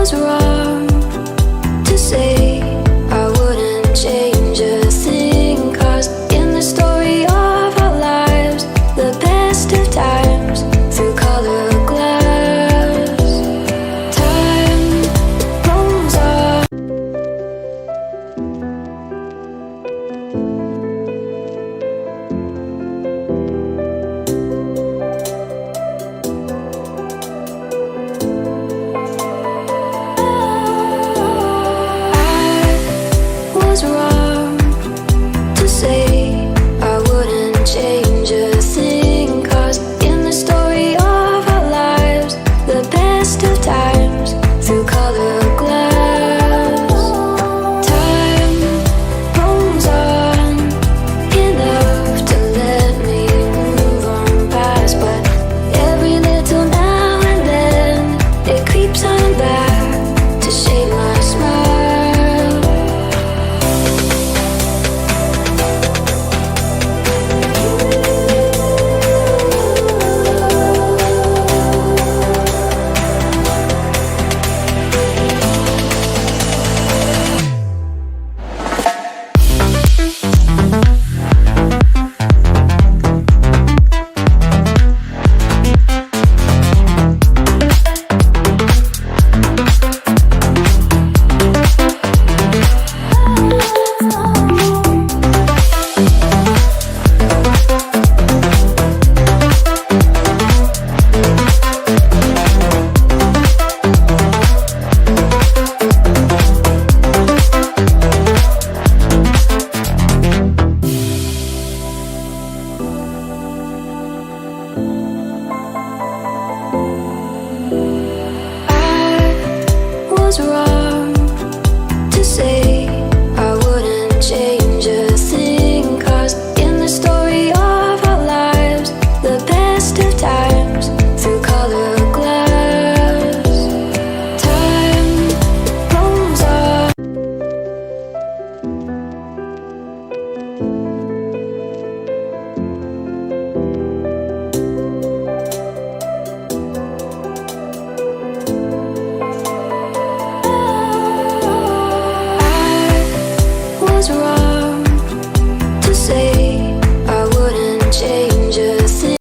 was wrong to say I wouldn't change a thing, 'cause in the story of our lives, the best of times through color glass, time rolls on. Was wrong to say I wouldn't change a thing, 'cause in the story of our lives, the best of times through color glass, time rolls on enough to let me move on past. But every little now and then it creeps on back to shade my smile. Was wrong